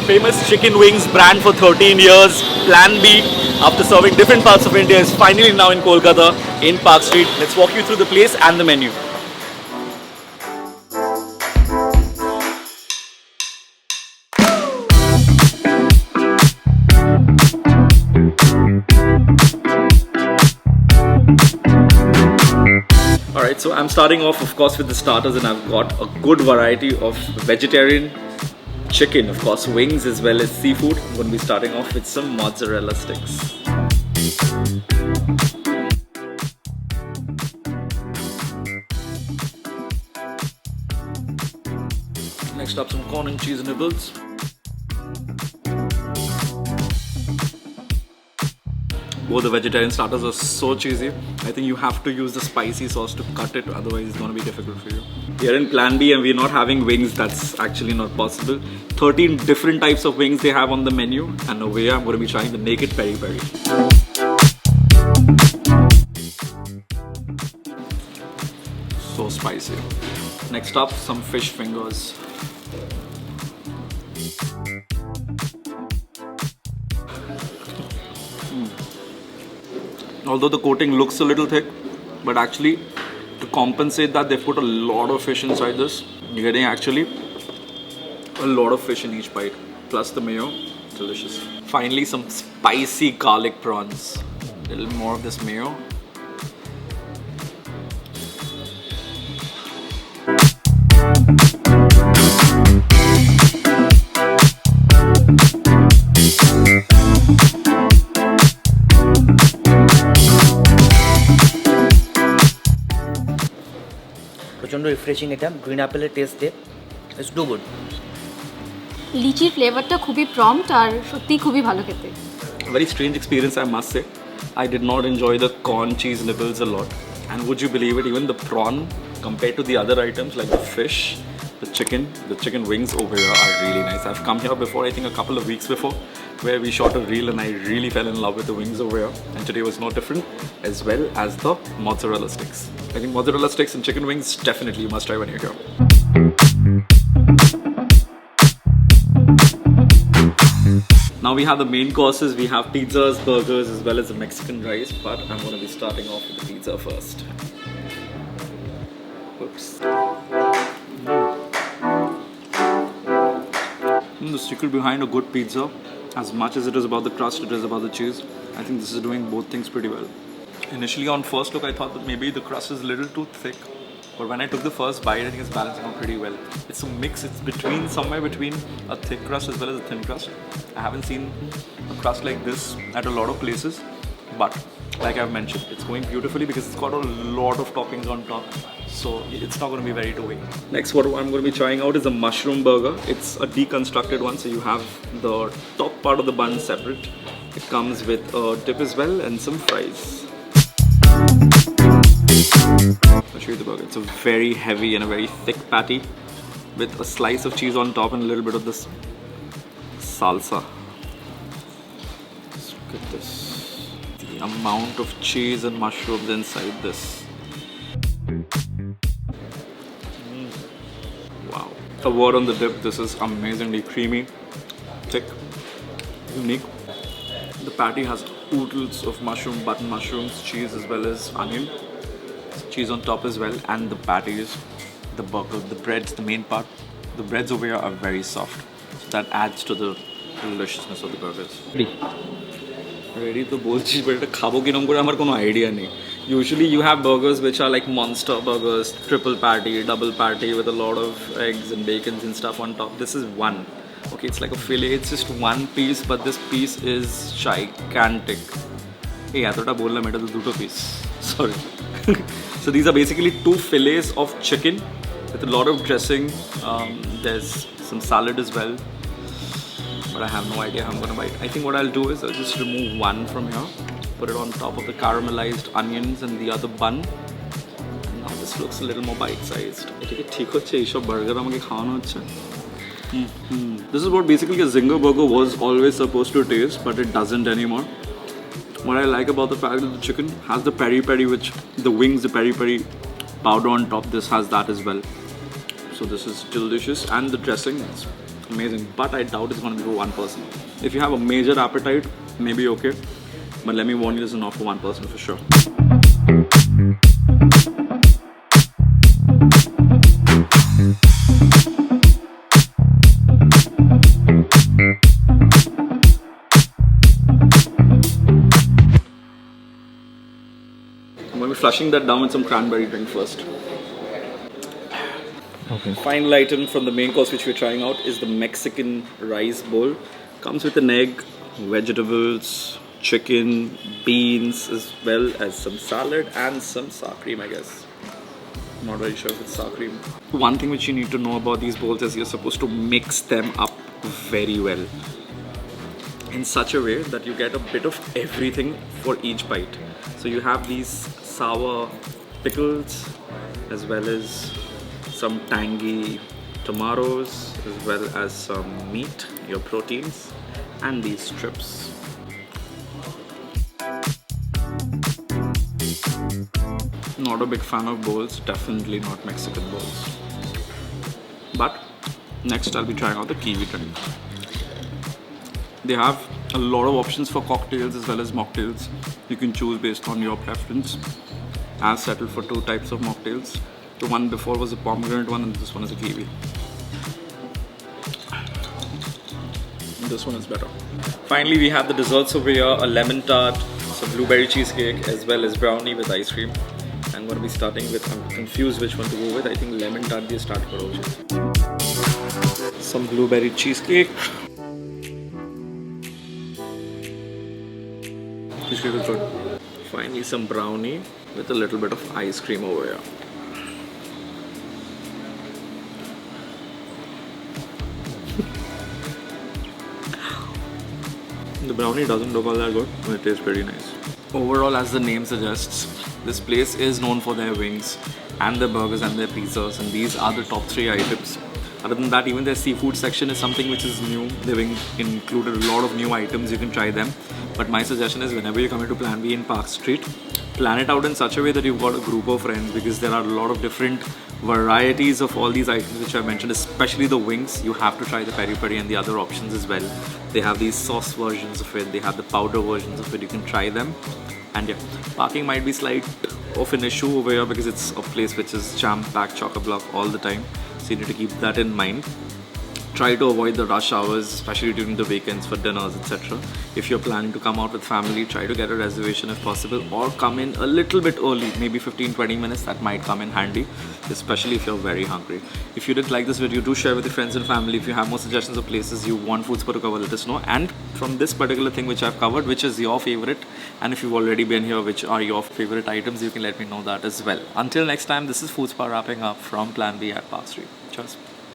famous chicken wings brand for 13 years, Plan B, after serving different parts of India, is finally now in Kolkata, in Park Street. Let's walk you through the place and the menu. Alright, so I'm starting off, of course, with the starters, and I've got a good variety of vegetarian chicken, of course, wings as well as seafood. I'm going to be starting off with some mozzarella sticks. Next up, some corn and cheese nibbles. Both the vegetarian starters are so cheesy. I think you have to use the spicy sauce to cut it, otherwise it's going to be difficult for you. We are in Plan B and we're not having wings. That's actually not possible. 13 different types of wings they have on the menu, and over here I'm going to be trying the naked peri peri. So spicy. Next up, some fish fingers. Although the coating looks a little thick, but actually to compensate that, they've put a lot of fish inside this. You're getting actually a lot of fish in each bite, plus the mayo. Delicious. Finally, some spicy garlic prawns. A little more of this mayo. প্রচণ্ড refreshing এটা green অ্যাপেলের টেস্টে it's two good লিচির ফ্লেভারটা খুবই prompt আর সত্যিই খুবই ভালো খেতে Very strange experience, I must say. I did not enjoy the corn cheese nibbles a lot, and would you believe it, even the prawn compared to the other items like the fish, the chicken wings over here are really nice. I've come here before, I think a couple of weeks before, where we shot a reel and I really fell in love with the wings over here, and today was no different, as well as the mozzarella sticks. I think mozzarella sticks and chicken wings, definitely you must try when you're here. Now we have the main courses. We have pizzas, burgers, as well as the Mexican rice, but I'm going to be starting off with the pizza first. Oops. The secret behind a good pizza, as much as it is about the crust, it is about the cheese. I think this is doing both things pretty well. Initially, on first look, I thought that maybe the crust is a little too thick, but when I took the first bite, I think it's balancing out pretty well. It's a mix. It's somewhere between a thick crust as well as a thin crust. I haven't seen a crust like this at a lot of places, but like I've mentioned, it's going beautifully because it's got a lot of toppings on top, so it's not going to be very doughy. Next, what I'm going to be trying out is a mushroom burger. It's a deconstructed one, so you have the top part of the bun separate. It comes with a dip as well and some fries. I'll show you the burger. It's a very heavy and a very thick patty with a slice of cheese on top and a little bit of this salsa. Let's look at this. The amount of cheese and mushrooms inside this. Wow. A word on the dip. This is amazingly creamy, thick, unique. The patty has oodles of mushroom, button mushrooms, cheese as well as onion. Cheese on top as well, and the patties, the burger, the breads, the main part. The breads over here are very soft, so that adds to the deliciousness of the burgers. Ready to bolchi, but এটা খাবো কিরম করে আমার কোনো idea নেই. Usually you have burgers which are like monster burgers, triple patty, double patty with a lot of eggs and bacons and stuff on top. This is one. Okay, it's like a fillet. It's just one piece, but this piece is gigantic. Hey, এতটা বললাম এটা তো দুটো piece. Sorry. So these are basically two fillets of chicken with a lot of dressing. There's some salad as well, but I have no idea how I'm gonna bite. I think what I'll do is I'll just remove one from here, put it on top of the caramelized onions and the other bun. And now this looks a little more bite-sized. This is what basically a zinger burger was always supposed to taste, but it doesn't anymore. What I like about the fact that the chicken has the peri-peri, which the wings, the peri-peri powder on top, this has that as well. So this is delicious, and the dressing is amazing. But I doubt it's going to be for one person. If you have a major appetite, maybe okay. But let me warn you, this is not for one person for sure. I'm going to be flushing that down with some cranberry drink first. Okay. Final item from the main course which we're trying out is the Mexican rice bowl. Comes with an egg, vegetables, chicken, beans, as well as some salad and some sour cream, I guess. I'm not very sure if it's sour cream. One thing which you need to know about these bowls is you're supposed to mix them up very well, in such a way that you get a bit of everything for each bite. So you have these sour pickles as well as some tangy tomatoes, as well as some meat, your proteins, and these strips. Not a big fan of bowls, definitely not Mexican bowls. But next I'll be trying out the kiwi drink. They have a lot of options for cocktails as well as mocktails. You can choose based on your preference. I've settled for 2 types of mocktails. The one before was a pomegranate one and this one is a kiwi. This one is better. Finally, we have the desserts over here, a lemon tart, some blueberry cheesecake, as well as brownie with ice cream. I'm going to be starting with, I'm confused which one to go with. I think lemon tart be start for some blueberry cheesecake. Cheesecake is good. Finally, some brownie with a little bit of ice cream over here. The brownie doesn't look all that good, but it tastes pretty nice. Overall, as the name suggests, this place is known for their wings and their burgers and their pizzas, and these are the top 3 items. Other than that, even their seafood section is something which is new. They've included a lot of new items, you can try them. But my suggestion is whenever you come into Plan B in Park Street, plan it out in such a way that you've got a group of friends, because there are a lot of different varieties of all these items which I mentioned, especially the wings. You have to try the peri peri and the other options as well. They have these sauce versions of it, they have the powder versions of it, you can try them. And yeah, parking might be slight of an issue over here because it's a place which is jam-packed, chock-a-block all the time. So you need to keep that in mind. Try to avoid the rush hours, especially during the weekends for dinners, etc. If you're planning to come out with family, try to get a reservation if possible, or come in a little bit early, maybe 15-20 minutes. That might come in handy, especially if you're very hungry. If you did like this video, do share with your friends and family. If you have more suggestions of places you want FoodZpah to cover, let us know. And from this particular thing which I've covered, which is your favorite, and if you've already been here, which are your favorite items, you can let me know that as well. Until next time, this is FoodZpah wrapping up from Plan B at Park Street. Cheers.